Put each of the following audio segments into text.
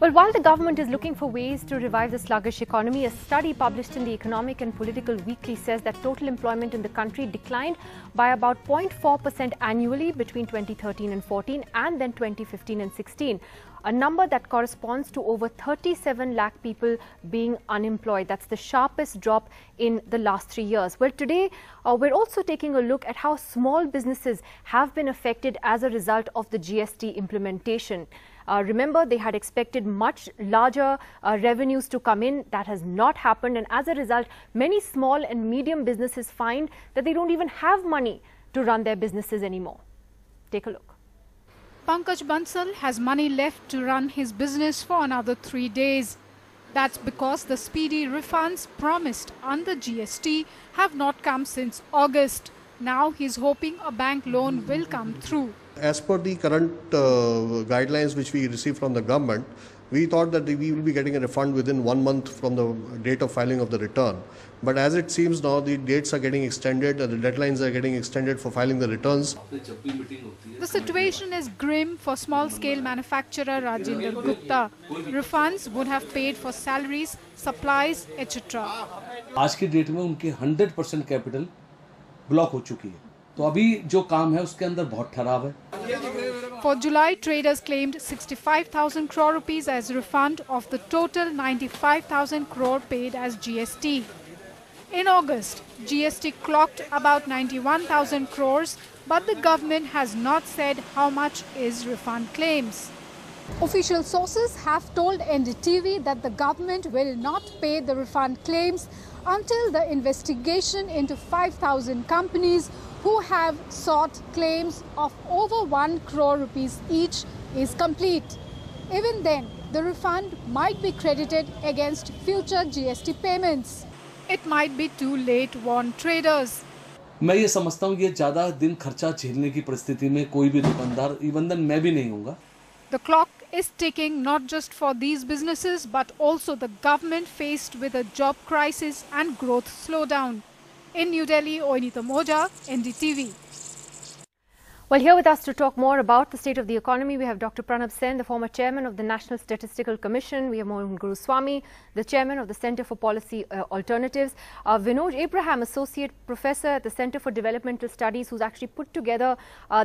Well, while the government is looking for ways to revive the sluggish economy, a study published in the Economic and Political Weekly says that total employment in the country declined by about 0.4% annually between 2013 and 14 and then 2015 and 16. A number that corresponds to over 37 lakh people being unemployed. That's the sharpest drop in the last 3 years. Well, today we're also taking a look at how small businesses have been affected as a result of the GST implementation. Remember, they had expected much larger revenues to come in. That has not happened, and as a result, many small and medium businesses find that they don't even have money to run their businesses anymore. Take a look. Pankaj Bansal has money left to run his business for another 3 days. That's because the speedy refunds promised under GST have not come since August. Now he's hoping a bank loan will come through. As per the current guidelines which we received from the government, we thought that we will be getting a refund within 1 month from the date of filing of the return. But as it seems now, the dates are getting extended, the deadlines are getting extended for filing the returns. The situation is grim for small-scale manufacturer Rajendra Gupta. Refunds would have paid for salaries, supplies, etc. आज की date में उनके 100% capital block हो चुकी है, तो अभी जो काम है उसके अंदर बहुत ठहराव है. For July, traders claimed 65,000 crore rupees as refund of the total 95,000 crore paid as GST. In August, GST clocked about 91,000 crores, but the government has not said how much is refund claims. Official sources have told NDTV that the government will not pay the refund claims until the investigation into 5,000 companies who have sought claims of over 1 crore rupees each is complete. Even then, the refund might be credited against future GST payments. It might be too late, warn traders. मैं ये समझता हूँ ये ज़्यादा दिन खर्चा झेलने की परिस्थिति में कोई भी दुकानदार, इवन देन मैं भी नहीं हूँगा. The clock is ticking not just for these businesses but also the government faced with a job crisis and growth slowdown. In New Delhi, Oinita Moja, NDTV. Well, here with us to talk more about the state of the economy, we have Dr. Pranab Sen, the former chairman of the National Statistical Commission. We have Mohan Guruswamy, the chairman of the Centre for Policy Alternatives. Vinod Abraham, associate professor at the Centre for Developmental Studies, who's actually put together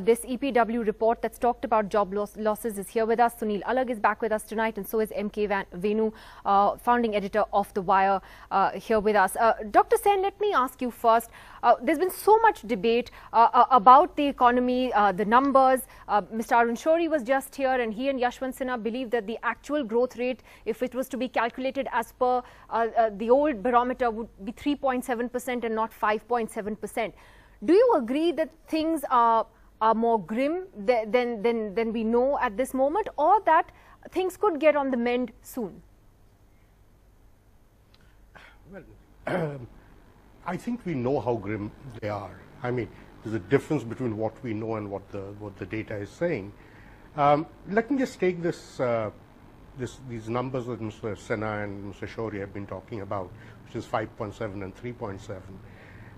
this EPW report that's talked about job losses, is here with us. Sunil Alag is back with us tonight, and so is M.K. Venu, founding editor of The Wire, here with us. Dr. Sen, let me ask you first. There's been so much debate about the economy, the numbers. Mr. Arun Shourie was just here, and he and Yashwant Sinha believe that the actual growth rate, if it was to be calculated as per the old barometer, would be 3.7% and not 5.7%. Do you agree that things are more grim than we know at this moment, or that things could get on the mend soon? Well, I think we know how grim they are. I mean, there's a difference between what we know and what the data is saying. Let me just take these numbers that Mr. Sinha and Mr. Shourie have been talking about, which is 5.7 and 3.7.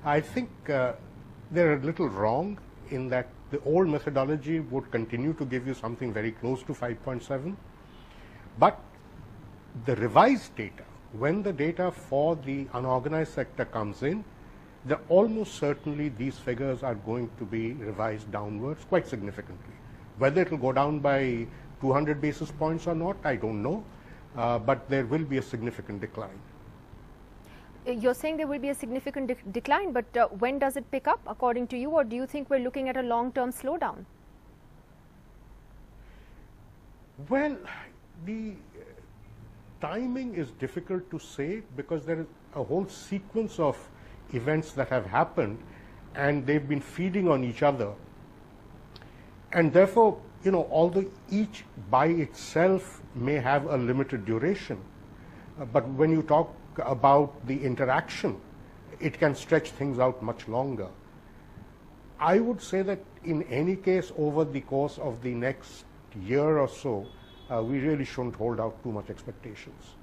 I think they're a little wrong in that the old methodology would continue to give you something very close to 5.7, but the revised data, when the data for the unorganized sector comes in, then almost certainly these figures are going to be revised downwards quite significantly. Whether it will go down by 200 basis points or not, I don't know, but there will be a significant decline. You're saying there will be a significant decline, but when does it pick up, according to you, or do you think we're looking at a long-term slowdown? Well, the timing is difficult to say because there is a whole sequence of events that have happened and they've been feeding on each other, and therefore, you know, although each by itself may have a limited duration, but when you talk about the interaction, it can stretch things out much longer. I would say that in any case, over the course of the next year or so, we really shouldn't hold out too much expectations.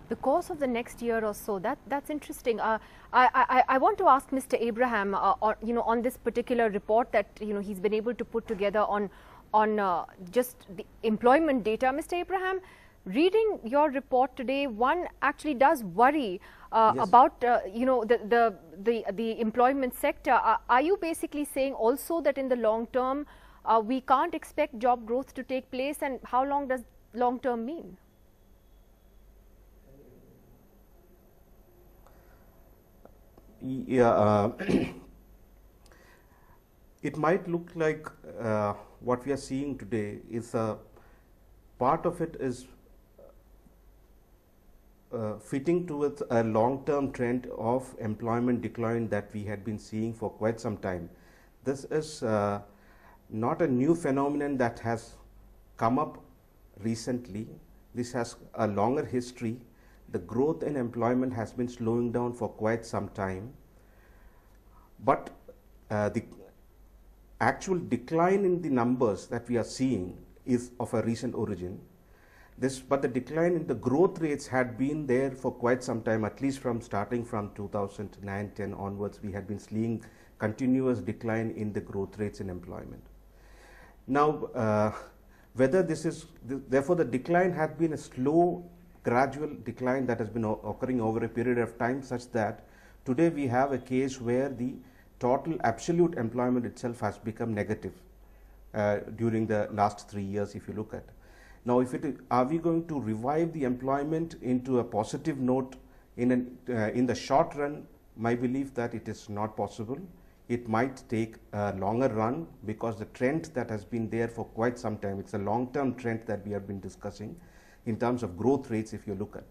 The course of the next year or so, that's interesting. I want to ask Mr. Abraham, on this particular report that he's been able to put together on just the employment data. Mr. Abraham, reading your report today, one actually does worry Yes. about you know, the employment sector. Are you basically saying also that in the long term we can't expect job growth to take place, and how long does long term mean? Yeah, it might look like what we are seeing today is a part of it is fitting towards a long-term trend of employment decline that we had been seeing for quite some time. This is not a new phenomenon that has come up recently. This has a longer history. The growth in employment has been slowing down for quite some time, but the actual decline in the numbers that we are seeing is of a recent origin. But the decline in the growth rates had been there for quite some time, at least starting from 2009-10 onwards. We had been seeing continuous decline in the growth rates in employment. Now, whether this is, therefore the decline had been a slow, gradual decline that has been occurring over a period of time, such that today we have a case where the total absolute employment itself has become negative during the last 3 years, if you look at. Now, are we going to revive the employment into a positive note in the short run? My belief that it is not possible. It might take a longer run, because the trend that has been there for quite some time, it's a long-term trend that we have been discussing in terms of growth rates, if you look at.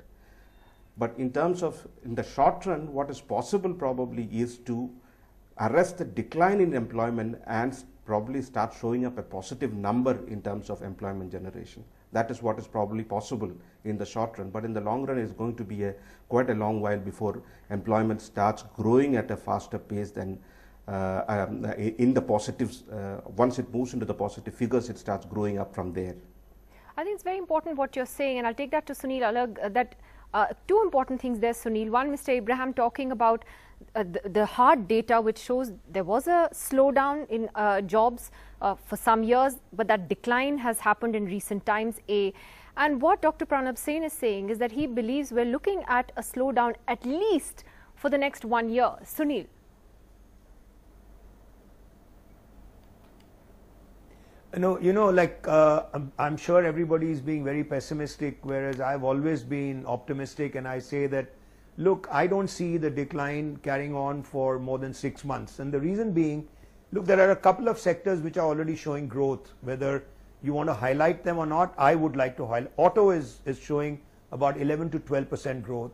But in terms of, in the short run, what is possible probably is to arrest the decline in employment and probably start showing up a positive number in terms of employment generation. That is what is probably possible in the short run. But in the long run, it's going to be quite a long while before employment starts growing at a faster pace than in the positives. Once it moves into the positive figures, it starts growing up from there. I think it's very important what you're saying, and I'll take that to Sunil Alag, that two important things there, Sunil. One, Mr. Abraham talking about the hard data which shows there was a slowdown in jobs for some years, but that decline has happened in recent times. And what Dr. Pranab Sen is saying is that he believes we're looking at a slowdown at least for the next 1 year. Sunil. No, you know, like I'm sure everybody is being very pessimistic, whereas I've always been optimistic, and I say that, look, I don't see the decline carrying on for more than 6 months. And the reason being, look, there are a couple of sectors which are already showing growth. Whether you want to highlight them or not, I would like to highlight. Auto is showing about 11 to 12% growth.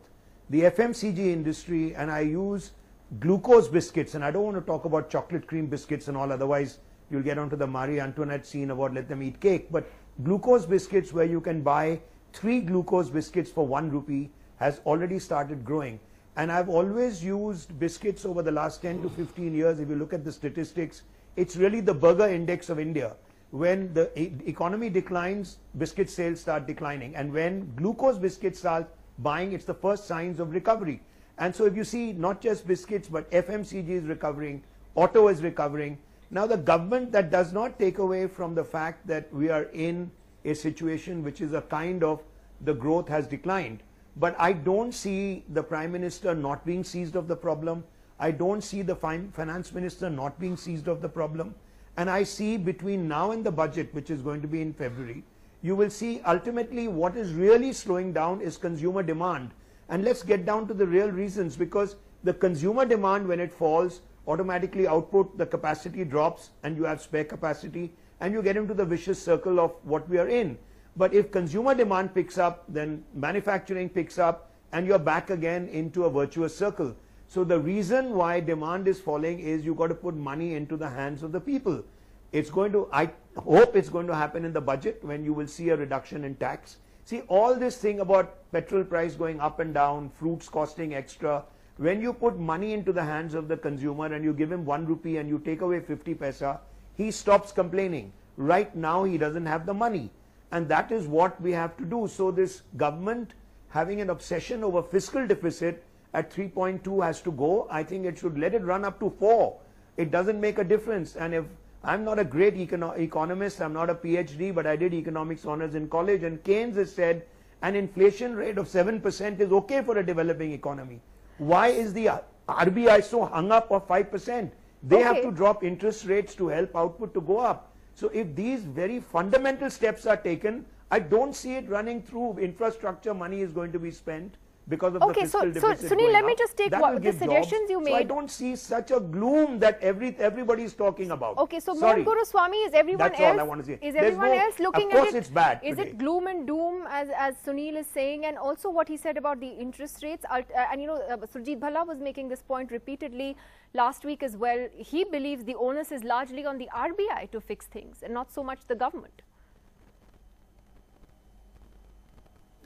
The FMCG industry, and I use glucose biscuits, and I don't want to talk about chocolate cream biscuits and all, otherwise you'll get onto the Marie Antoinette scene about let them eat cake. But glucose biscuits, where you can buy 3 glucose biscuits for 1 rupee, has already started growing. And I've always used biscuits over the last 10 to 15 years. If you look at the statistics, it's really the burger index of India. When the economy declines, biscuit sales start declining. And when glucose biscuits start buying, it's the first signs of recovery. And so if you see not just biscuits, but FMCG is recovering, auto is recovering. Now the government, that does not take away from the fact that we are in a situation which is a kind of, the growth has declined. But I don't see the Prime Minister not being seized of the problem. I don't see the Finance Minister not being seized of the problem. And I see between now and the budget, which is going to be in February, you will see ultimately what is really slowing down is consumer demand. And let's get down to the real reasons, because the consumer demand, when it falls, automatically output, the capacity drops, and you have spare capacity, and you get into the vicious circle of what we are in. But if consumer demand picks up, then manufacturing picks up, and you're back again into a virtuous circle. So the reason why demand is falling is you've got to put money into the hands of the people. It's going to, I hope it's going to happen in the budget, when you will see a reduction in tax. See, all this thing about petrol price going up and down, fruits costing extra, when you put money into the hands of the consumer and you give him 1 rupee and you take away 50 paisa, he stops complaining. Right now he doesn't have the money. And that is what we have to do. So this government having an obsession over fiscal deficit at 3.2 has to go. I think it should let it run up to 4. It doesn't make a difference. And if I'm not a great economist, I'm not a PhD, but I did economics honors in college, and Keynes has said an inflation rate of 7% is okay for a developing economy. Why is the RBI so hung up on 5%? They have to drop interest rates to help output to go up. So if these very fundamental steps are taken, I don't see it running through. Infrastructure money is going to be spent because of the fiscal deficit. So Sunil, let me just take the suggestions you made. So I don't see such a gloom that everybody is talking about. Okay, so Mohan Guruswamy, is everyone That's all I want to say. Is everyone else looking at it? Of course it's bad Is today. it gloom and doom as Sunil is saying, and also what he said about the interest rates? And you know, Surjit Bhalla was making this point repeatedly last week as well. He believes the onus is largely on the RBI to fix things and not so much the government.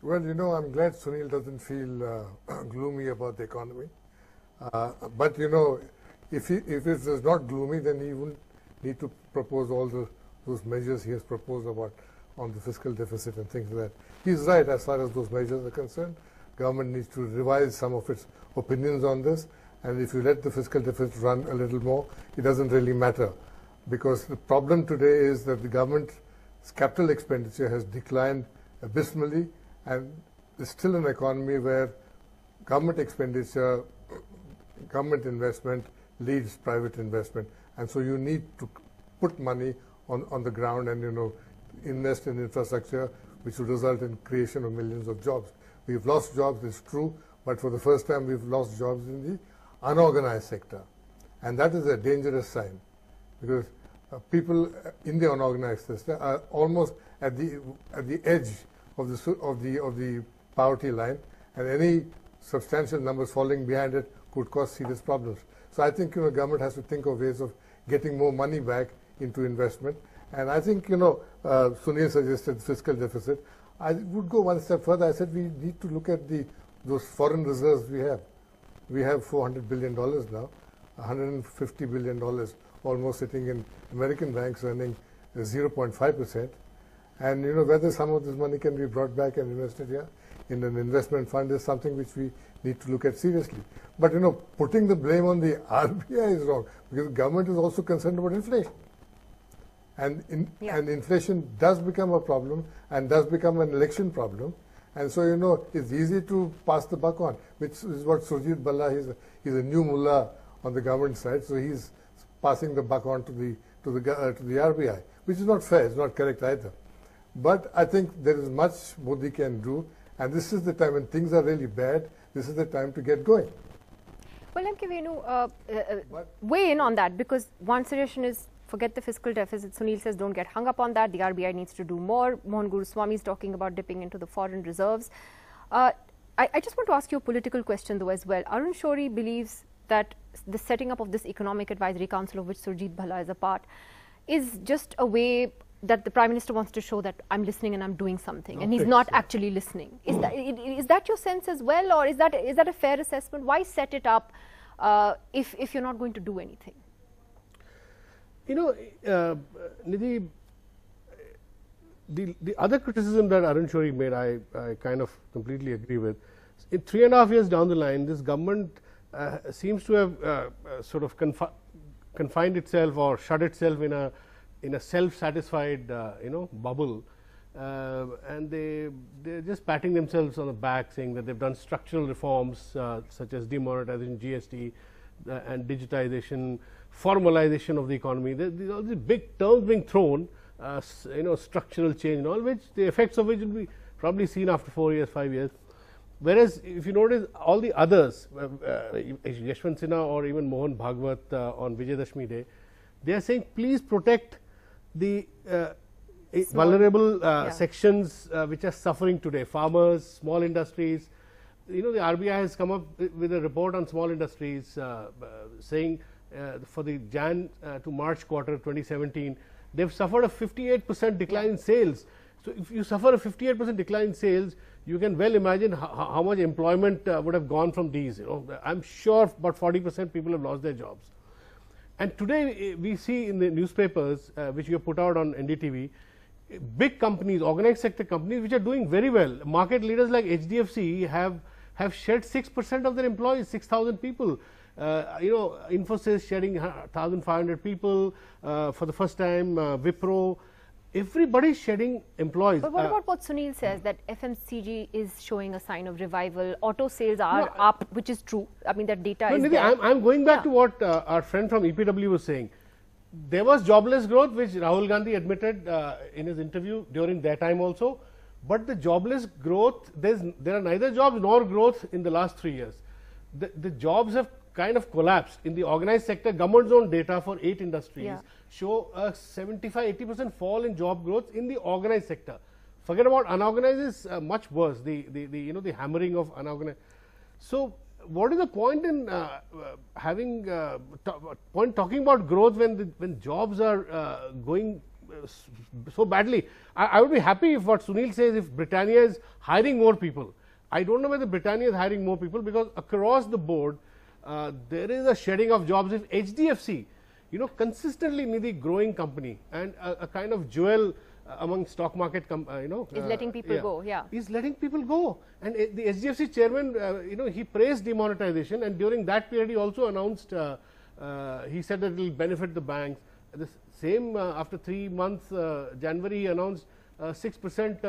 Well, you know, I'm glad Sunil doesn't feel gloomy about the economy. But, you know, if it is not gloomy, then he wouldn't need to propose all those measures he has proposed about on the fiscal deficit and things like that. He's right as far as those measures are concerned. Government needs to revise some of its opinions on this. And if you let the fiscal deficit run a little more, it doesn't really matter. Because the problem today is that the government's capital expenditure has declined abysmally. And there's still an economy where government expenditure, government investment leads private investment. And so you need to put money on the ground and, you know, invest in infrastructure, which will result in creation of millions of jobs. We've lost jobs, it's true, but for the first time we've lost jobs in the unorganized sector. And that is a dangerous sign, because people in the unorganized sector are almost at the edge of the poverty line, and any substantial numbers falling behind it could cause serious problems. So I think, you know, government has to think of ways of getting more money back into investment. And I think, you know, Sunil suggested fiscal deficit. I would go one step further. I said we need to look at those foreign reserves we have. We have $400 billion now, $150 billion almost sitting in American banks earning 0.5%. And, you know, whether some of this money can be brought back and invested here in an investment fund is something which we need to look at seriously. But, you know, putting the blame on the RBI is wrong, because the government is also concerned about inflation. And inflation does become a problem and does become an election problem. And so, you know, it's easy to pass the buck on, which is what Surjit Bhalla, he's a new mullah on the government side, so he's passing the buck on to the RBI, which is not fair, it's not correct either. But I think there is much Modi can do, and this is the time when things are really bad, this is the time to get going. Well, M.K. Venu, weigh in on that, because one suggestion is forget the fiscal deficit. Sunil says don't get hung up on that. The RBI needs to do more. Mohan Guruswamy is talking about dipping into the foreign reserves. I just want to ask you a political question though as well. Arun Shourie believes that the setting up of this Economic Advisory Council, of which Surjit Bhalla is a part, is just a way that the Prime Minister wants to show that I'm listening and I'm doing something, and he's not actually listening. Is that your sense as well, or is that a fair assessment? Why set it up if you're not going to do anything? You know, Nidhi, the other criticism that Arun Shourie made, I kind of completely agree with. In 3.5 years down the line, this government seems to have sort of confined itself or shut itself in a self-satisfied bubble, and they're just patting themselves on the back, saying that they've done structural reforms such as demonetization, GST, and digitization, formalization of the economy. There's all these big terms being thrown, structural change and all, which the effects of which will be probably seen after 4 years, 5 years. Whereas if you notice all the others, Yashwant Sinha or even Mohan Bhagwat on Vijayadashmi Day, they are saying please protect the vulnerable sections which are suffering today, farmers, small industries. You know, the RBI has come up with a report on small industries saying for the Jan to March quarter 2017, they've suffered a 58% decline in sales. So if you suffer a 58% decline in sales, you can well imagine how much employment would have gone from these. You know, I'm sure about 40% people have lost their jobs. And today we see in the newspapers which you have put out on NDTV, big companies, organized sector companies which are doing very well. Market leaders like HDFC have shed 6% of their employees, 6,000 people. Infosys shedding 1,500 people for the first time, Wipro. everybody's shedding employees. But what about what Sunil says, that FMCG is showing a sign of revival, auto sales are up, which is true. I mean, that data is Nidhi, there. I'm going back to what our friend from EPW was saying. There was jobless growth, which Rahul Gandhi admitted in his interview during that time also. But the jobless growth, there are neither jobs nor growth in the last 3 years. The jobs have kind of collapsed. In the organized sector, government's own data for 8 industries show a 75-80% fall in job growth in the organized sector. Forget about unorganized, is much worse. The hammering of unorganized. So what is the point in talking about growth when jobs are going so badly? I would be happy if what Sunil says, if Britannia is hiring more people. I don't know whether Britannia is hiring more people, because across the board there is a shedding of jobs. If HDFC, consistently Nidhi, growing company and a kind of jewel among stock market, is letting people go. Is letting people go. And the HDFC chairman, he praised demonetization, and during that period he also announced, he said that it will benefit the banks. The same after 3 months, January, he announced 6%,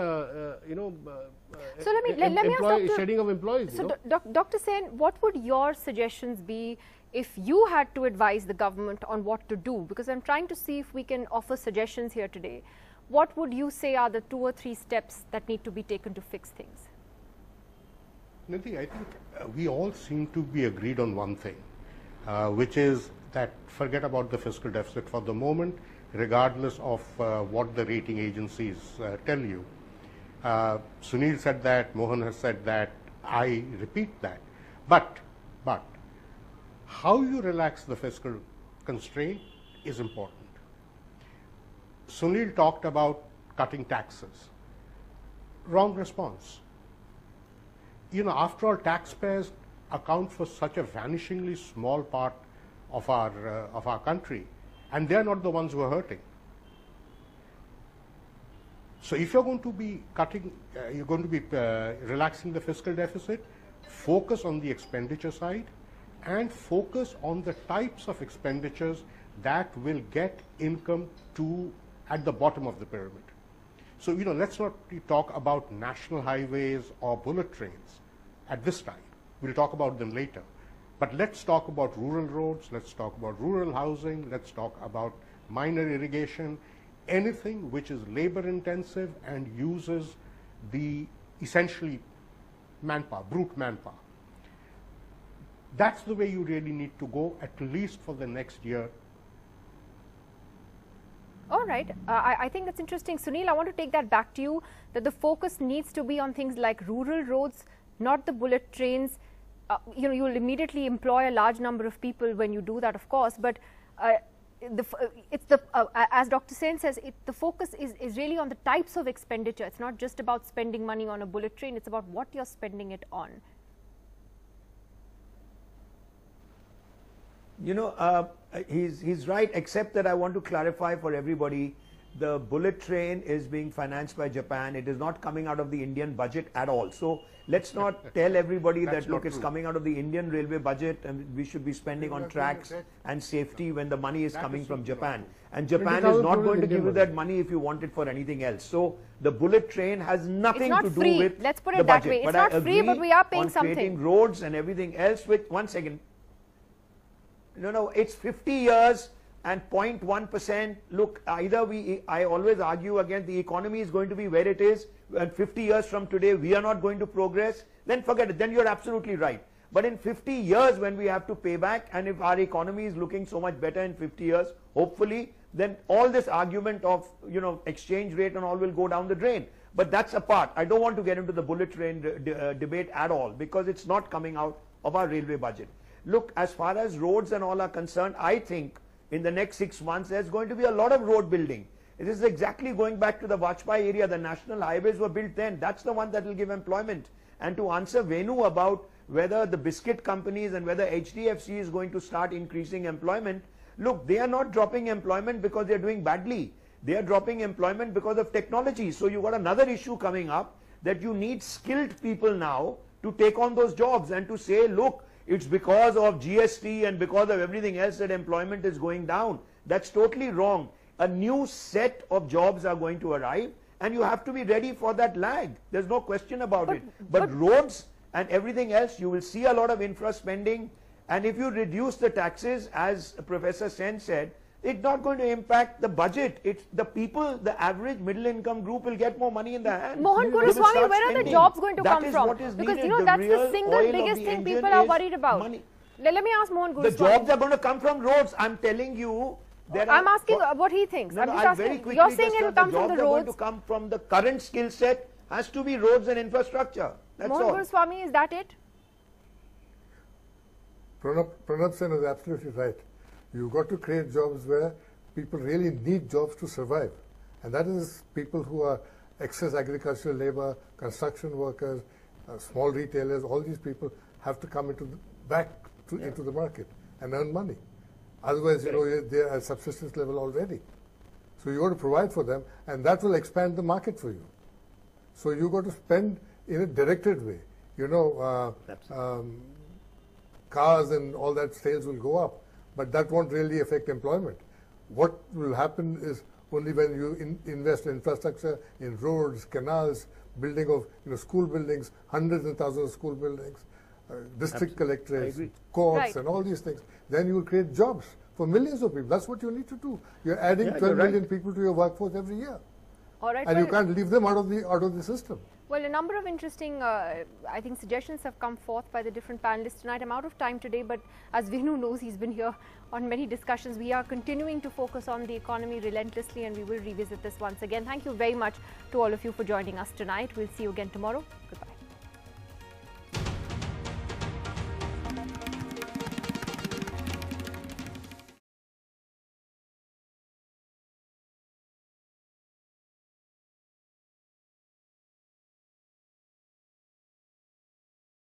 so let me ask Dr. shedding of employees. So, Dr. Sen, what would your suggestions be if you had to advise the government on what to do? Because I'm trying to see if we can offer suggestions here today. What would you say are the 2 or 3 steps that need to be taken to fix things? Nidhi, I think we all seem to be agreed on one thing, which is that forget about the fiscal deficit for the moment, regardless of what the rating agencies tell you. Sunil said that, Mohan has said that, I repeat that. But how you relax the fiscal constraint is important. Sunil talked about cutting taxes. Wrong response. After all, taxpayers account for such a vanishingly small part of our country, and they are not the ones who are hurting. So if you're going to be cutting, you're going to be relaxing the fiscal deficit, focus on the expenditure side and focus on the types of expenditures that will get income to at the bottom of the pyramid. So, let's not talk about national highways or bullet trains at this time. We'll talk about them later. But let's talk about rural roads, let's talk about rural housing, let's talk about minor irrigation, anything which is labor intensive and uses the essentially manpower, brute manpower. That's the way you really need to go, at least for the next year. All right. I think that's interesting. Sunil, I want to take that back to you, that the focus needs to be on things like rural roads, not the bullet trains. You will immediately employ a large number of people when you do that, of course, but as Dr. Sen says, the focus is really on the types of expenditure. It's not just about spending money on a bullet train, it's about what you're spending it on. He's right, except that I want to clarify for everybody, the bullet train is being financed by Japan. It is not coming out of the Indian budget at all. So let's not tell everybody that, look, it's coming out of the Indian railway budget and we should be spending on tracks and safety when the money is coming from Japan. And Japan is not going to give you that money if you want it for anything else. So the bullet train has nothing to do with Let's put it that way. It's not free, but we are paying something. Creating roads and everything else with, one second. No, it's 50 years and 0.1%. Look, I always argue again, the economy is going to be where it is, and 50 years from today we are not going to progress, then forget it, then you're absolutely right. But in 50 years when we have to pay back, and if our economy is looking so much better in 50 years, hopefully, then all this argument of, exchange rate and all will go down the drain. But that's apart. I don't want to get into the bullet train debate at all, because it's not coming out of our railway budget. Look, as far as roads and all are concerned, I think in the next 6 months there's going to be a lot of road building. It is exactly going back to the Vajpayee area. The national highways were built then. That's the one that will give employment. And to answer Venu about whether the biscuit companies and whether HDFC is going to start increasing employment, look, they are not dropping employment because they're doing badly. They are dropping employment because of technology. So you've got another issue coming up, that you need skilled people now to take on those jobs, and to say, look, it's because of GST and because of everything else that employment is going down. That's totally wrong. a new set of jobs are going to arrive, and you have to be ready for that lag. There's no question about it. But roads and everything else, you will see a lot of infra spending, and if you reduce the taxes, as Professor Sen said, it's not going to impact the budget. It's the people, the average middle income group will get more money in their hand. Mohan Guruswamy, where are the jobs going to come from? Because you know that's the single biggest thing people are worried about. Money. Let me ask Mohan Guruswamy. The jobs are going to come from roads. I'm telling you. I'm asking what he thinks. No, I'm just asking. You're saying it will come from the roads. Going to come from the current skill set has to be roads and infrastructure. That's Mohan all. Guruswamy, is that it? Pranab Sen is absolutely right. You've got to create jobs where people really need jobs to survive. And that is people who are excess agricultural labor, construction workers, small retailers, all these people have to come into the market and earn money. Otherwise, you know, they're at subsistence level already. So you've got to provide for them, and that will expand the market for you. So you've got to spend in a directed way. You know, cars and all that sales will go up, but that won't really affect employment. What will happen is only when you invest in infrastructure, in roads, canals, building of school buildings, hundreds and thousands of school buildings, district collectors, courts, and all these things, then you will create jobs for millions of people. That's what you need to do. You're adding 12 million people to your workforce every year. All right, and you can't leave them out of the system. Well, a number of interesting, I think, suggestions have come forth by the different panelists tonight. I'm out of time today, but as Venu knows, he's been here on many discussions. We are continuing to focus on the economy relentlessly, and we will revisit this once again. Thank you very much to all of you for joining us tonight. We'll see you again tomorrow. Goodbye.